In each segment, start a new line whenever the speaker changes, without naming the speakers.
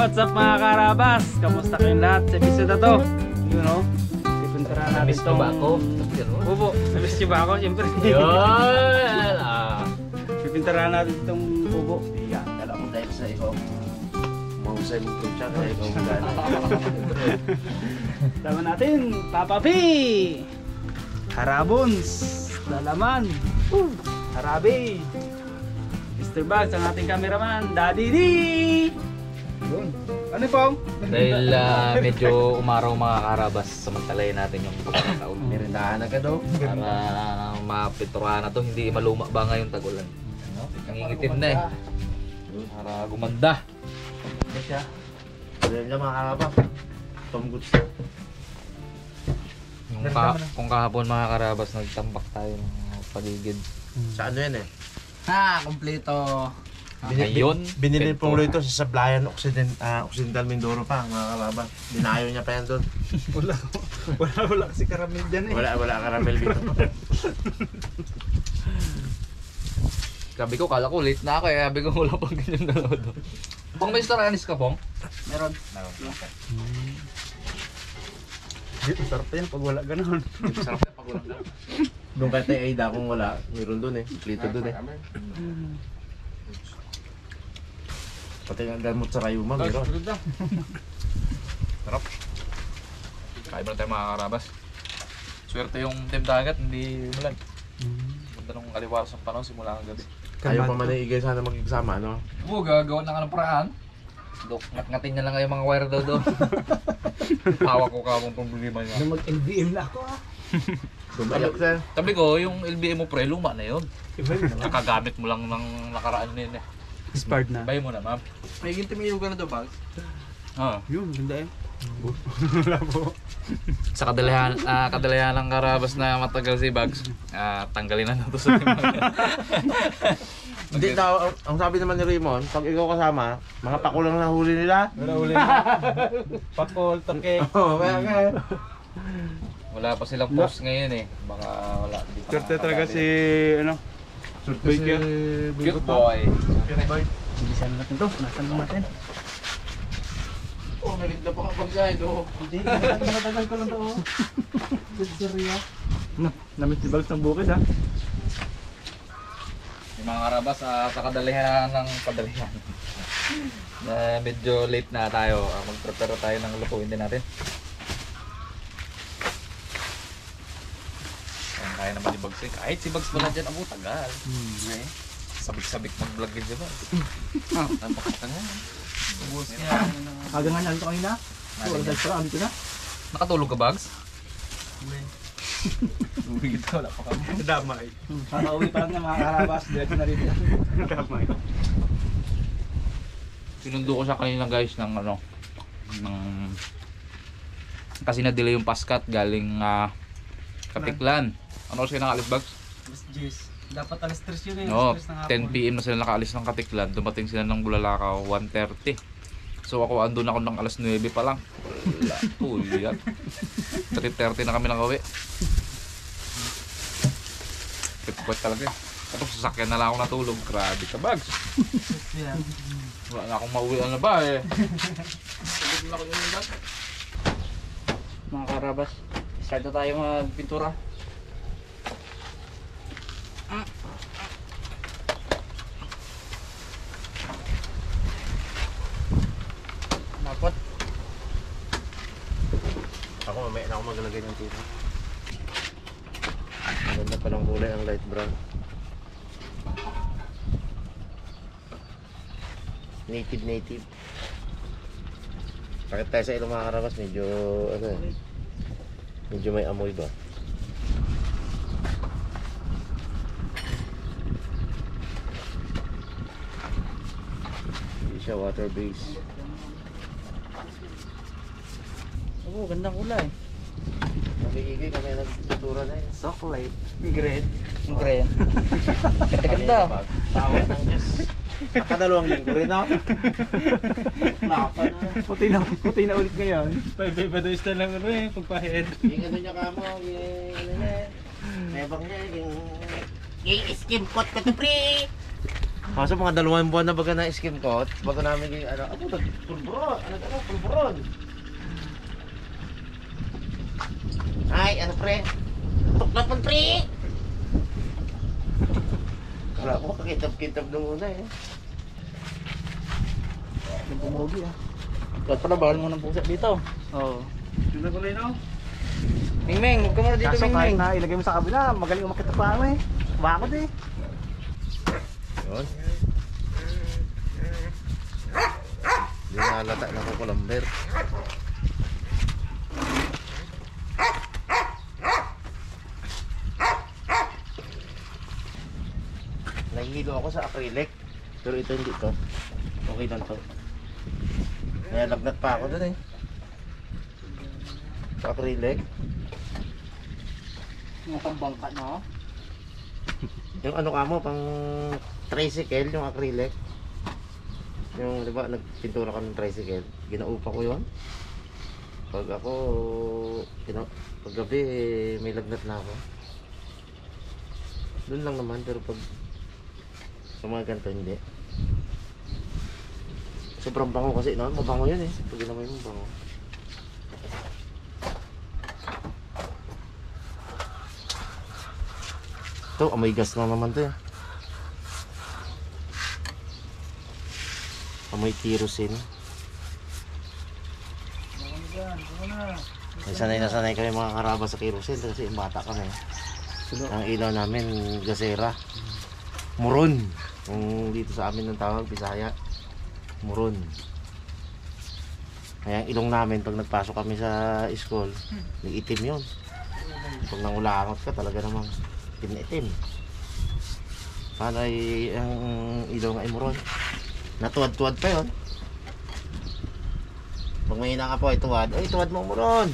What's up mga karabas? Kamusta kayong lahat sa episode na to? You know, pipinturahan natin itong bubo. Namiss nyo ba ako? Siyempre.
Yun!
Pipinturahan natin itong bubo.
Iya, kala ko dahil sa ikaw mahusay mong tutsa kaya ikaw gana.
Tama natin, Papa P! Harabons! Lalaman! Harabe! Mr. Bags, ang ating cameraman, Daddy D! Yun. Ano pong?
Dahil medyo umaraw mga karabas, samantalayin natin yung pagkakataon.
Merindahan na ka daw.
Para mapinturahan na to, hindi maluma ba ngayong tagulan. Nangingitim na eh. Para gumanda.
Ano siya? Dahil niya mga karabas. Tom Goods.
Kung kahapon mga karabas, nagtambak tayo ng paligid.
Sa ano yan eh?
Ha, kompleto.
Ngayon,
Binili po ito sa Sablayan Occidental Mindoro pa mga karabas. Dinayo niya pa yan doon.
Wala kasi karamel dyan eh.
Wala karamel dito.
sabi ko, kala ko late na ako eh. Sabi ko, wala pang ganyan dalawa doon. Pong may star anis ka, Pong?
Meron. Sarap yan pag wala ganun.
Sarap na pag wala na.
Doon kay Tay Aida kung wala, meron doon eh. Plito doon eh. Pati nga gamot sa Rayuma, meron.
Sarap. Kain mo na tayo mga karabas. Swerte yung team dagat, hindi mulan. Ganda nung kaliwaras ng panahon simula ng gabi.
Ayaw pa man igay sana mag-exama, ano?
Oo, gagawa na nga ng paraan. Ngat-ngatin niya lang yung mga wire daw doon. Hawak ko ka mong problema niya.
Mag-LBM na ako ah.
Sumayak sir.
Sabi ko, yung LBM mo pre, luma na yun. Nakagamit mo lang ng nakaraan na yun eh.
Expired na.
Bay mo na, ma'am.
May gintimilo ka na daw, Bag?
Ah.
Yun, ganda eh.
Sa kadalayan ng karabas na matagal si Bags, tanggalin na nato sa team.
Hindi daw, ang sabi naman ni Raymond, pag ikaw kasama, mga pakulang na huli nila.
Wala uli na. Pakol, toke.
Oo, kaya nga.
Wala pa silang post ngayon eh. Baka wala. Di pa
Swerte talaga si, ano,
Surte
Cute boy.
bilisan natin to. Nasaan mo natin?
Oh, naligda pa kapag siya ito.
Hindi, matagal ko lang to. Serya. No, namit si Bags ng bukid ha.
Yung mga karabas sa kadalihan ng kadalihan. Na medyo late na tayo. Mag-prepare tayo ng lutuin din natin. Kaya naman ni Bags eh. Kahit si Bags wala dyan, abo tagal. Sabik-sabik mag-vlog din siya ba? Napakita nga.
Ubus niya.
Kaga nga nalito kanina. Wala dahil sa dito na.
Nakatulog ka, Bags?
Uwi kita, wala pa kami.
Damay. Kakauwi pa lang niya mga karabas. Diretso na rin yan. Damay.
Sinundo ko siya kanina guys ng ano kasi na-delay yung paskat galing Katiklan. Ano siya nakalis Bags?
Alas 10. Dapat alas 3 yun eh.
No,
Alas 3 ng hapon.
10 PM na sila nakaalis ng Katiklan. Dumating sila ng Bulalakaw 1:30. So ako andun ako ng alas 9 pa lang. Wala. Yan. 3:30 na kami nakauwi. Pit-pit talaga. Tapos sasakyan na lang ako natulog. Grabe ka Bags. Wala na akong mauwian na ba eh. Sabi na ako yung Bags.
Mga karabas. Start na tayo magpintura. Napot.
Ako mamaya na ako maglalagay ng tira. Maganda pa ng kulay ang light brown. Native. Pakit tayo sa ilong mga karabas, medyo ano eh. Medyo may amoy ba? Hindi siya water based.
Oo, gandang kulay.
Nabigigay kami nagtutura na eh.
Chocolate. Green. Green. Ganda.
Tawad ng Diyos. Nakadalawang linggo rin ako. Napa na.
Puti na ulit ngayon. Paiba-days na lang ano eh, pagpahid.
Yung ano niya kamo, yung ano niya. Mebang niya, yung skim coat ko to pre. Kaso mga 2 buwan na baga na skin coat, bago namin yung ano, pulburon, pulburon. Ay, ano pre? Tuklat mo pre! Wala ko, kakitab-kitab nung una eh.
Yung pumugi ah. Dapat pala bawal mo ng pusa dito. Oo.
Sino ko na yun?
Mingming, huwag ka muna dito
Kaso kahit
Mingming.
na ilagay mo sa kabila, magaling umakit pa ano eh. Bakod eh.
Yun. Yung nalata na kukulamber. Nahihilo ako sa acrylic. Pero ito hindi to. Okay lang to. Kaya lagnat pa ako dun eh. Sa acrylic.
Yung pambangka no?
Yung ano ka mo, pang tricycle, yung acrylic. Yung, di ba, nagpintura ka ng tricycle. Ginaupa ko yun. Pag ako, pag gabi, may lagnat na ako. Doon lang naman, pero pag sa mga ganito, hindi. Sobrang bango kasi, no? Mabango yun eh. Pag ginamay mo, bango. Ito, amoy gas na naman to eh. Amoy kerosene. Ay, sanay na sanay kami mga karaba sa kerosene kasi bata kami. Ang ilaw namin, gasera. Muron. Kung dito sa amin ng tawag, Bisaya. Muron. Kaya ang ilong namin, pag nagpasok kami sa school, itim yun. Pag nangulangot ka, talaga namang itim na itim. Paano ay ang ilong ay muron? Natuwad-tuwad pa yun. Pag may hina ka po ay tuwad, ay tuwad mo muron.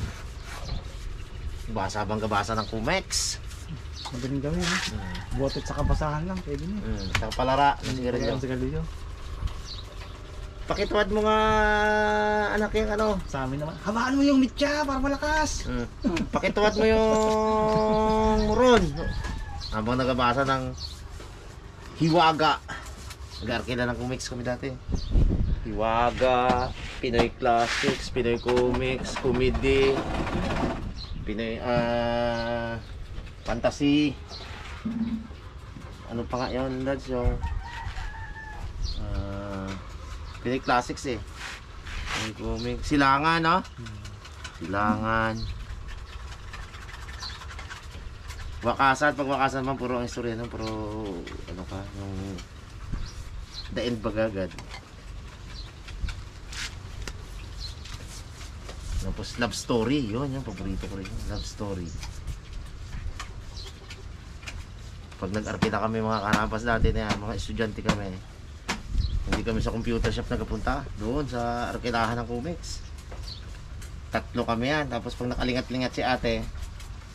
Basa bang gabasa ng Kumex.
Magaling gawin eh. Buwatot sa kabasahan lang, pwede na eh.
Saka palara ng sigarilyo.
Sa galilyo.
Pakituwad mo nga anak yung ano.
Sa amin naman, habaan mo yung mitya para malakas.
Pakituwad mo yung muron. Habang nagabasa ng Hiwaga. Nag-arkila ng Comics kami dati. Hiwaga, Pinoy Classics, Pinoy Comics, Comedy, Pinoy Fantasy. Ano pa nga yun, Dads? Yung Pinoy Classics eh. Pinoy Comics. Silangan, no? Silangan. Wakasan, pag wakasan man, puro ang istorya nun, puro ano ka, yung the end bagagad. Tapos love story, yun yung paborito ko rin, love story. Pag nag-arkita kami mga karampas natin, mga estudyante kami, hindi kami sa computer shop nagpunta, doon sa arkitahan ng Comics. 3 kami yan, tapos pag nakalingat-lingat si ate,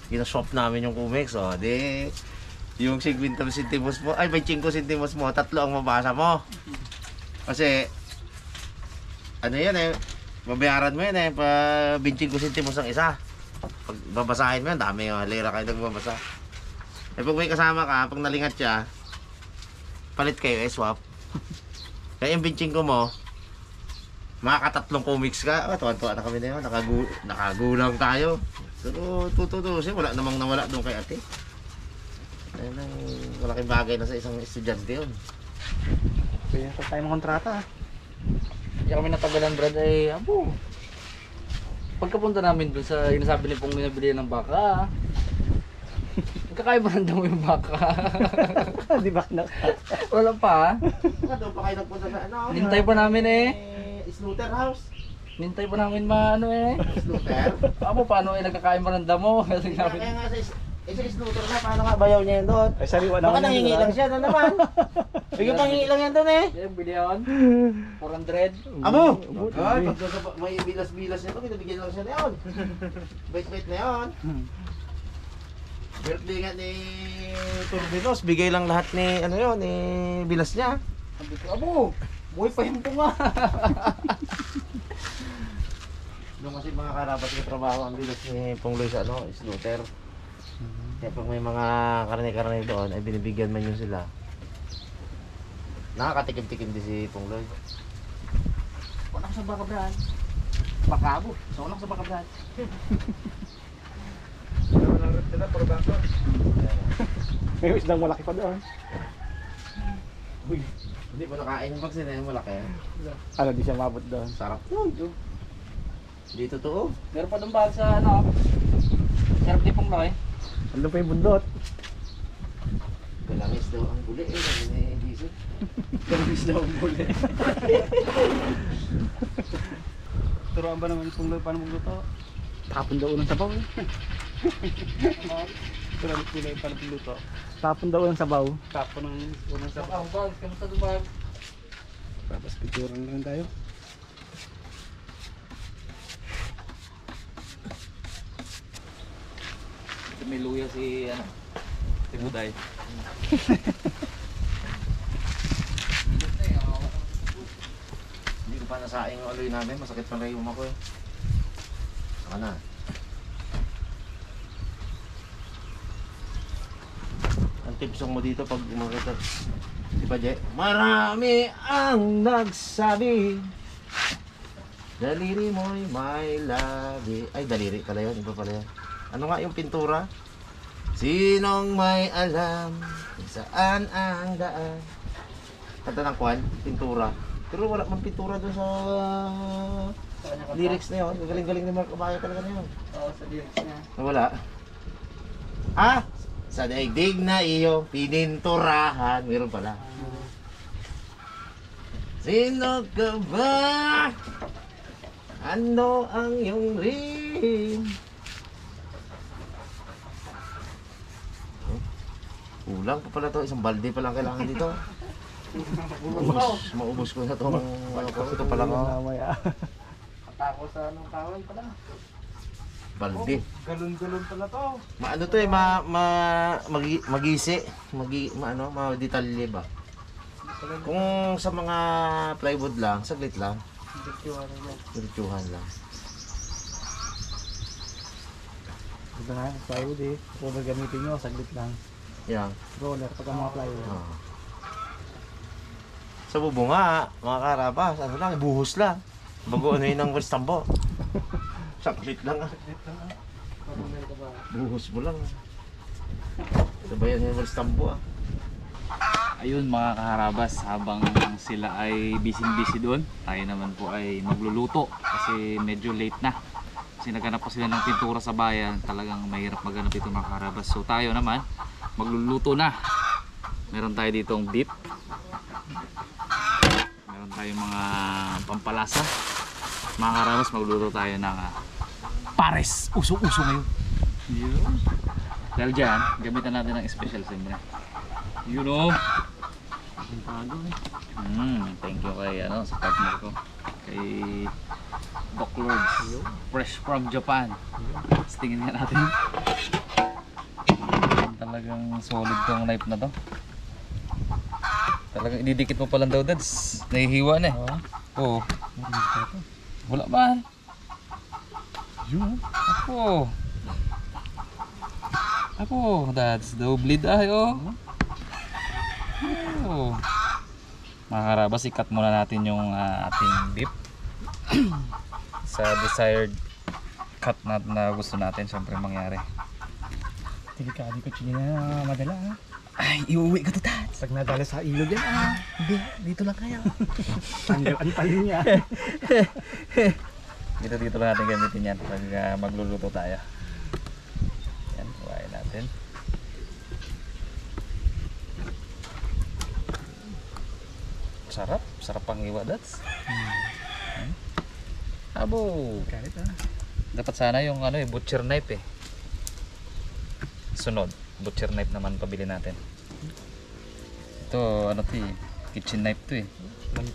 gina-shop namin yung Comics, oh, di yung 50 centimos mo, ay 25 centimos mo, 3 ang mabasa mo. Kasi ano yan eh, babayaran mo yan eh, pa 25 centimos ang isa. Pag babasahin mo yan, dami yung halera kayo nagbabasa. Eh pag may kasama ka, pag nalingat siya, palit kayo eh, swap. Kaya yung 25 mo, makaka-3 comics ka, tuwan-tuwa na kami na yun, nakagulang tayo. Pero tututusin, wala namang nawala doon kay ate. Ayun ang malaking bagay na sa isang estudyante yun.
Kaya sa tayo ng kontrata.
Kaya kami natagalan Brad ay abo. Pagkapunta namin dun sa inasabi ni Pong minabili ng baka. Nagkakaiba na daw yung baka.
Di ba na?
Wala pa.
Doon pa kayo nagpunta sa ano?
Nintay pa namin eh.
Slaughterhouse.
Nintay pa namin maano eh.
Slaughter?
Abo paano eh nagkakain maranda mo. Kasi
Kaya
namin.
nga sa slaughter na, paano nga bayaw niya yun doon?
Ay sariwa
Baka
naman.
nangingi lang siya na naman. Bigyan pang hingi lang yan doon eh.
Eh, bilyon. 400.
Amo! Ay, pag may bilas-bilas nito, binibigyan lang siya na yun. Bait-bait na yun. Birthday nga ni Turbinos, bigay lang lahat ni, ano yun, ni bilas niya.
Sabi ko, abo, buhay pa yung bunga.
Doon kasi mga karapat ng trabaho ang bilas ni Pongloy sa ano, slaughter. Kaya pag may mga karne-karne doon, ay binibigyan man yun sila. Nakakatikim-tikim din si Pungloy.
Wala ko sa baka, Brad. Bakabo. So, wala ko sa baka, Brad.
May isdang malaki pa doon.
Uy, hindi pa nakain yung vaccine eh, malaki.
Ano, di siya mabot doon.
Sarap yun. Hindi totoo.
Meron pa doon bag sa ano. Sarap din pong laki.
Ano pa yung bundot?
Kalangis daw ang guli eh, sabi ni Jesus. Kalangis daw ang guli.
Turuan ba naman kung paano magluto?
Tapon daw unang sabaw.
Turuan ko lang paano magluto.
Tapon daw unang sabaw.
Tapo ng unang
So,
sabaw.
bag. Kamusta doon bag?
Tapos picturean lang tayo.
May luya si ano, si Buday.
Hindi ko pa nasaing yung aloy namin, masakit pa na yung ako eh. Saka na. Ang tipsong mo dito pag umakita. Di ba, Je? Marami ang nagsabi daliri mo'y may labi. Ay, daliri pala yun. Iba pala yun. Ano nga yung pintura? Sinong may alam kung saan ang daan? Kanta ng kwan, pintura. Pero wala mang pintura doon sa lyrics na yun. Galing-galing ni Mark Abaya talaga na yun.
Oo, sa lyrics niya.
Wala. Ah! Sa daigdig na iyong pininturahan. Meron pala. Sino ka ba? Ano ang iyong rin? Kulang pa pala to. Isang balde pa lang kailangan dito. Maubos ko na itong ito pa lang.
Mamaya.
Katako sa anong kawan pala.
Balde.
Galon-galon pala to.
Maano to eh, magisi. Madetalye ba? Kung sa mga plywood lang, saglit lang. Diretsuhan lang.
Ito nga, plywood eh. Kung gagamitin nyo, saglit lang.
Yan.
Roller, pagka mga plywood.
Ah. Sa bubunga, mga karabas, ano lang, buhos lang. Bago ano yun ang Westambo. Saklit lang ah. Buhos mo lang. Sabayan yung Westambo ah.
Ayun mga kaharabas, habang sila ay busy doon, tayo naman po ay magluluto kasi medyo late na. Kasi naghanap pa sila ng pintura sa bayan, talagang mahirap maghanap ito mga kaharabas. So tayo naman, magluluto na. Meron tayo ditong beef. Meron tayong mga pampalasa. Mga kaharabas, magluluto tayo ng pares. Uso-uso ngayon. Yun. Dahil dyan, gamitan natin ng special siyempre. You know. Thank you kay sa partner ko. Kay Doc Lords. Fresh from Japan. Tapos tingin nga natin. Talagang solid tong knife na to. Talagang ididikit mo palang daw dads. Nahihiwa na eh. Oo. Wala ba? Yun. Ako dads. Daw bleed oh. Oh. Mga karabas, i-cut muna natin yung ating beef sa desired cut na gusto natin syempre mangyari.
Delikado ko siya na madala ha.
Ay, iuwi ka to tats.
Pag nadala sa ilog yan
Hindi, dito lang kaya.
Tanggal ang talin niya.
Dito lang natin gamitin yan pag magluluto tayo. Yan, kuhain natin. Sarap pang hiwa dats. Abo.
Kahit
Dapat sana yung butcher knife eh. Sunod, butcher knife naman pabili natin. Ito kitchen knife to eh.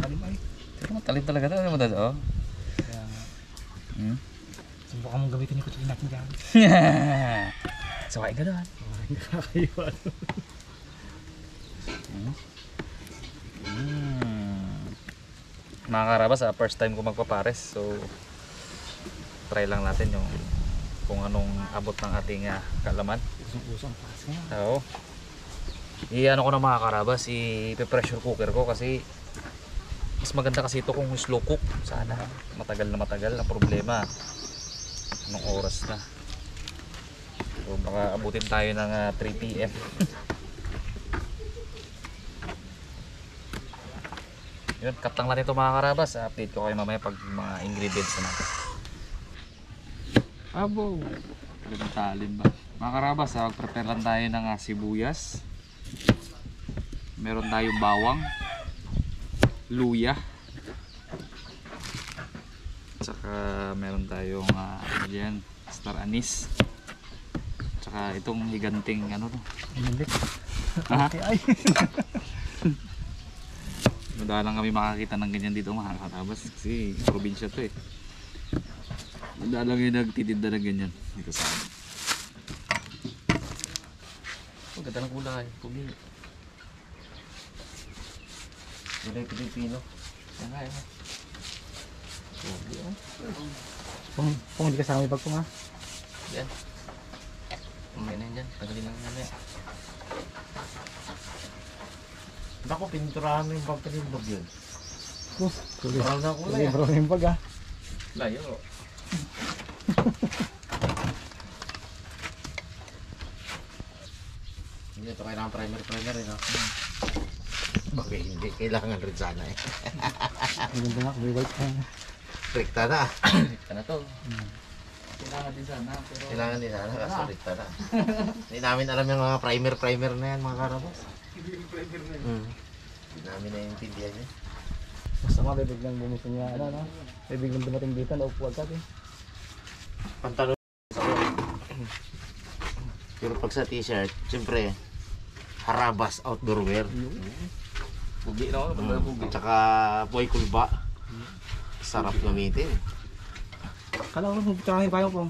Talim ay.
Pero matalim talaga to, ano mo dad oh.
Kaya subukan mong gamitin yung kutsuri natin dyan.
Sawain ka doon.
Nakakaiwan.
Mga karabas, first time ko magpapares, so try lang natin yung kung anong abot ng ating kalaman.
Usong-usong pass nga.
Oo. I-ano ko na mga karabas, i-pressure cooker ko kasi mas maganda kasi ito kung slow cook. Sana matagal na matagal. Ang problema, anong oras na? So baka abutin tayo ng 3 PM. Yun, cut lang natin ito mga karabas. Update ko kayo mamaya pag mga ingredients na natin. Abo! Talagang talim ba? Mga karabas, mag-prepare lang tayo ng sibuyas. Meron tayong bawang, luya, tsaka meron tayong ano dyan, star anise, tsaka itong higanting ano to. Ha?
Ay.
Madalang kami makakita ng ganyan dito mga karabas kasi probinsya to eh. Madalang yung nagtitinda ng ganyan dito sa amin. Ang ganda ng kulay, pugi.
Gulay Pilipino.
Yan nga, yan nga. Pugi ah.
Kung hindi kasama yung bag ko nga.
Yan. Umay na yan dyan, tagalin lang yan yan.
Naku, pinturahan mo yung pagkalindog yun.
Tuloy.
Brown na kulay ah.
Brown yung bag ah.
Layo.
Hindi ito kailangan primer rin ah. Bagay hindi, kailangan rin sana eh.
Maganda nga, may white na.
Rekta na.
Ito na to. Kailangan din sana, pero...
Kailangan din sana, kaso rekta na. Hindi namin alam yung mga primer na yan mga karabas. Hindi namin naiintindihan yun.
Basta nga, bibiglang bumitin niya, ano. Bibiglang dumating dito, naupo agad eh.
Pantalon pero pag sa t-shirt, siyempre harabas outdoor wear.
Pugi na ako, pugi.
At saka boy kulba. Sarap gamitin.
Kala ko picturean yung bahay mo po.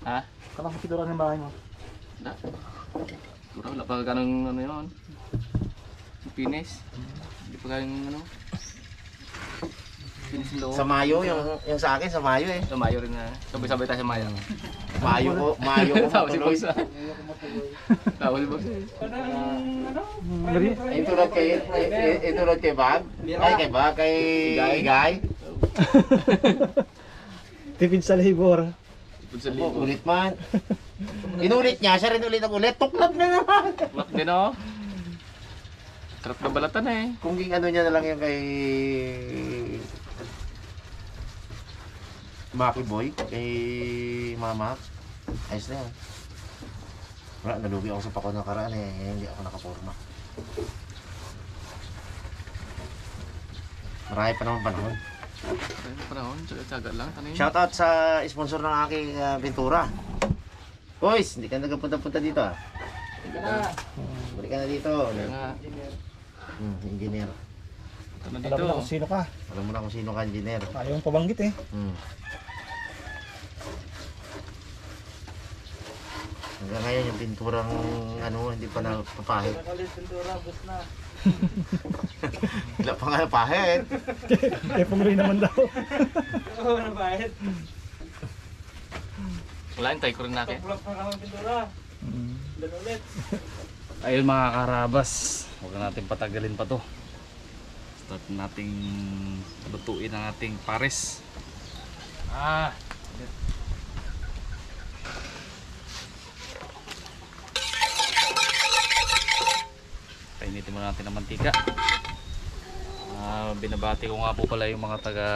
Ha?
Kala ko picturean yung bahay mo.
Da. Wala pa ganang ano yun. Pinis. Hindi pa ganang ano. Pinis loob.
Sa Mayo, yung sa akin sa Mayo eh.
Sa Mayo rin na. Sabay-sabay tayo sa Mayo.
Mayo ko matuloy.
Tawag si Bogs.
Itulad kay Bag. Ay kay Bag, kay Guy.
Tipid sa labor.
Sa libo.
Ulit man. Inulit niya, siya rin ulit ang ulit. Tuklap na naman.
Mak din oh. Sarap na balatan eh.
Kung ano niya na lang yung kay Maki Boy, kay Mama, ayos na yan. Wala, nalugi ako sa pako ng karaan eh, hindi ako nakaporma. Marami pa naman panahon.
Ano panahon? Tsaga lang. Ano yun?
Shoutout sa sponsor ng aking pintura. Boys, hindi ka nagpunta-punta dito ah. Balik ka na dito.
Kaya nga.
Engineer.
Ito na
Alam
dito.
mo na kung sino ka.
Alam mo na kung sino ka, engineer.
Ayaw mong pabanggit eh.
Hanggang ngayon yung pinturang ano, hindi pa napapahid.
Nakalit pintura, bus na.
Wala pa nga napahid.
Kaya pumuloy naman daw.
Oo, nabahit.
Wala, hintay ko rin natin.
Tulak na kami pintura. Dan ulit.
Ayun mga karabas. Huwag na natin patagalin pa to. Start nating lutuin ang ating pares. Painitin muna natin ang mantika. Binabati ko nga po pala yung mga taga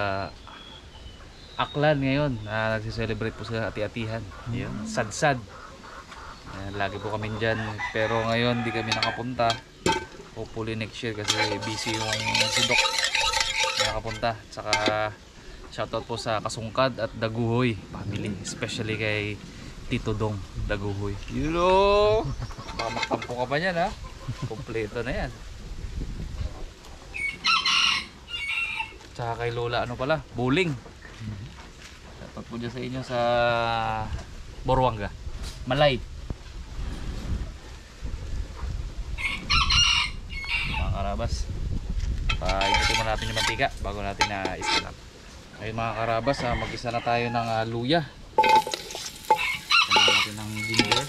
Aklan ngayon na nagsiselebrate po sa ati-atihan. Yun, sad-sad. Lagi po kami dyan, pero ngayon di kami nakapunta. Hopefully next year kasi busy yung si Doc nakapunta. Saka shoutout po sa Kasungkad at Daguhoy family, especially kay Tito Dong Daguhoy. You know, mamaktampo ka pa niyan ha. Kompleto na yan. Tsaka kay Lola ano pala, bowling. Dapat po dyan sa inyo sa Boruanga Malay. Mga karabas, paikutin mo natin yung mantika bago natin na iskanap. Ayun mga karabas, mag-isa na tayo ng luya. Samahan natin ng ginger.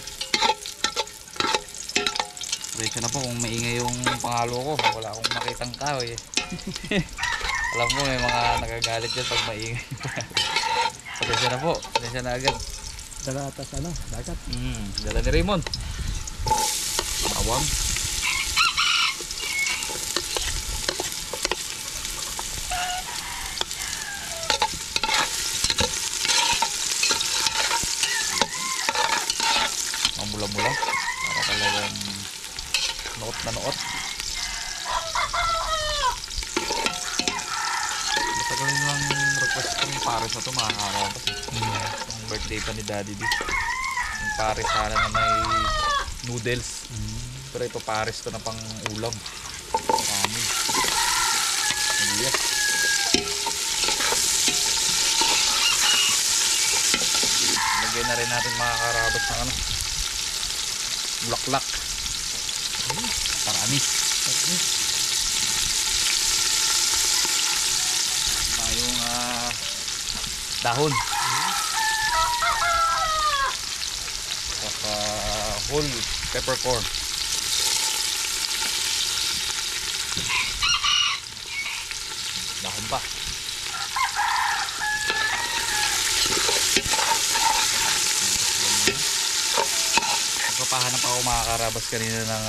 Pasensya na po kung maingay yung pangalo ko. Wala akong makitang kahoy eh. Alam mo may mga nagagalit dyan pag maingay. Pasensya na po. Pasensya na agad.
Dala atas ano, dagat.
Dala ni Raymond. Awam. Ang mula-mula. Para talagang noot na noot. Basta gawin lang request ko yung pares na ito makakaraw kasi yung birthday pa ni Daddy D. Yung pares sana na may noodles. Pero ito pares to na pang ulam. Kanin. Yes. Lagyan na rin natin mga karabas ng ano. Bulaklak. Parami. Tayong dahon. Saka whole peppercorn. Dahon pa. Nagpapahanap ako mga karabas kanina ng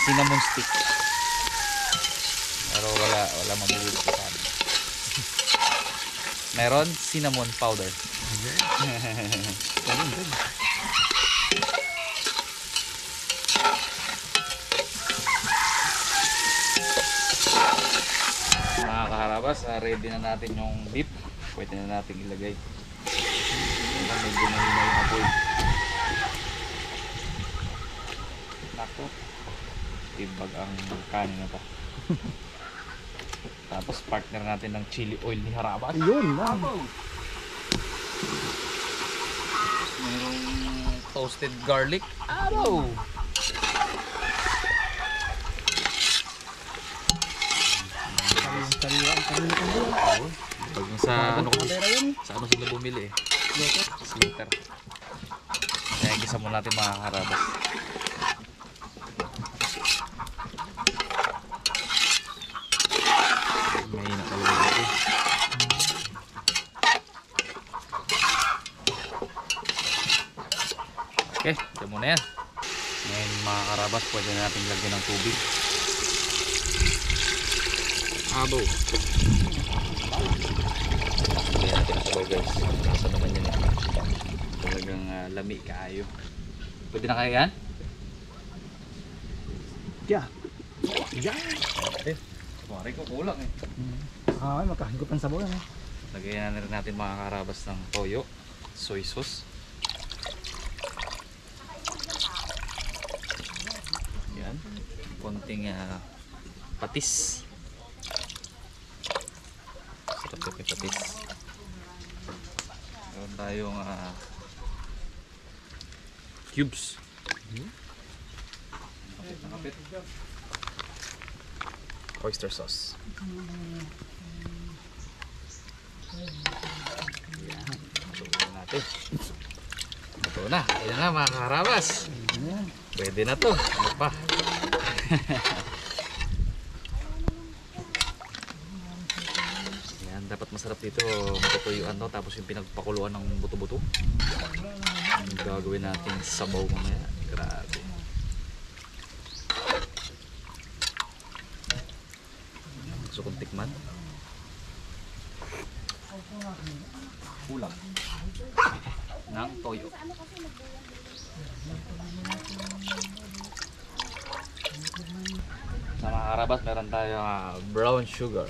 cinnamon stick. Pero wala mamili ko sa amin. Meron cinnamon powder. Mga kaharabas, ready na natin yung beef. Pwede na natin ilagay. Medyo mahina yung apoy. Nako, tibag ang kanin na to. Tapos partner natin ng chili oil ni Harabas.
Yun lang.
Mayroong toasted garlic. Araw! Pag sa ano ko sa ano sila bumili eh. Slaughter. Kaya gisa mo natin mga Harabas. Mahina talaga ito. Okay, ito muna yan. Ngayon mga karabas, pwede na natin lagyan ng tubig. Abo. Lagyan natin ang sabaw guys. Nasa naman yan eh. Talagang lami kaayo. Pwede na kaya yan?
Yeah. Yeah.
Kumari ko kulang eh.
Makahigop ang sabaw yan.
Lagyan na rin natin mga karabas ng toyo, soy sauce. Yan. Konting patis. Sarap yung patis. Meron tayong cubes. Kapit. Oyster sauce. Yan. Natin. Ito na. Ayan na mga karabas. Pwede na to. Ano pa? Yan. Dapat masarap dito. Matutuyuan to. Tapos yung pinagpakuluan ng buto-buto. Yung gagawin natin sabaw mamaya. Grabe. Gusto kong tikman. Kulang ng toyo. Sa mga karabas, meron tayong brown sugar.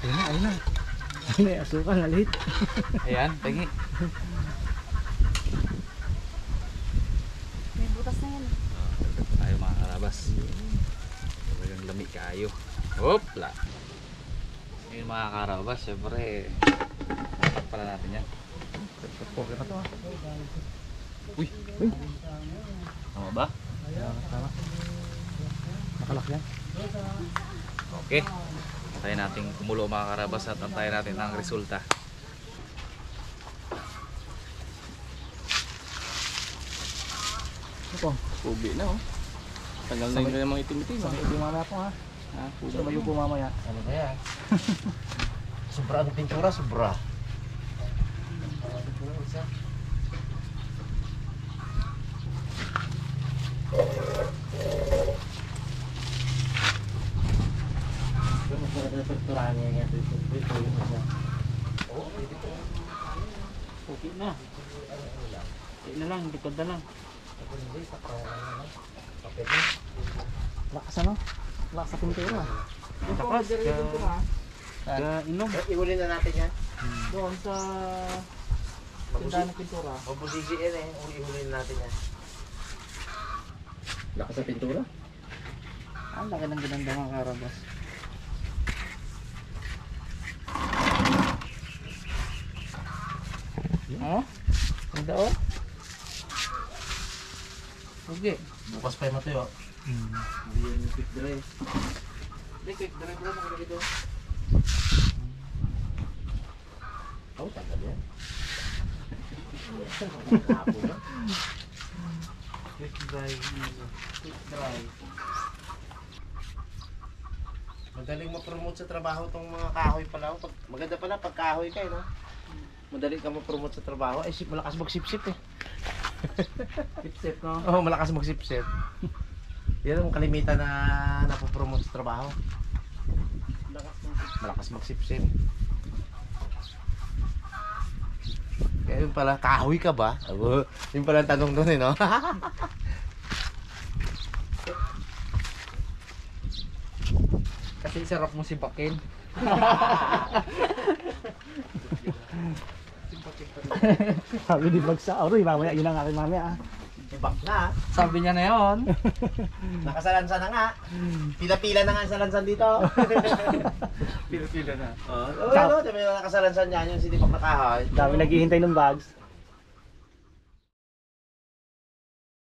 Ayun na. May asukal na late.
Ayan, tingi.
May butas na yan.
Tayo mga karabas. Talagang lami kaayo. Hopla! Ngayon mga karabas, syempre dapat pala natin yan.
Okay pa to ah.
Uy! Tama ba?
Tama. Nakalak yan.
Okay. Antayin natin kumulo mga karabas at antayin natin ang resulta.
Ito.
Ubi na oh. Tagal na yung mga itim-itim.
Sa may mamaya po ha.
Ha?
Sa may po mamaya.
Ano ba yan? Sobra ang pintura, sobra.
Okay na. Okay na lang, likod na lang.
Lakas ano? Lakas sa pintura.
Takas, inom.
Ihuli na natin yan.
Doon sa tindahan ng pintura.
Mabusisiin eh. Ihuli na natin yan.
Lakas sa pintura? Ang laki ng ganda mga karabas. Oh? Ganda oh? Okay.
Bukas pa yung matuyo.
Hindi yung quick dry. Hindi, quick dry bro. Nakalagay doon.
Oh, tagal yan.
Quick dry. Quick dry.
Madaling ma-promote sa trabaho tong mga kahoy pala. Maganda pala pag kahoy ka eh, no? Madaling ka ma-promote sa trabaho. Ay, malakas magsipsip eh.
Sip-sip no?
Oo, malakas magsipsip. Yan ang kalimitan na napopromote sa trabaho. Malakas magsipsip. Kaya yun pala, kahoy ka ba? Yun pala ang tanong doon eh, no?
Kasi sarap mo si Bakin.
Sabi di bagsa. Oroy, mamaya. Yun ang aking mamaya.
Ibak na.
Sabi niya na yon.
Nakasalansan na nga. Pila-pila na nga ang salansan dito.
Pila-pila na.
Oo, ano, sabi na nakasalansan niya yung sinibak na kahoy.
Dami naghihintay ng bags.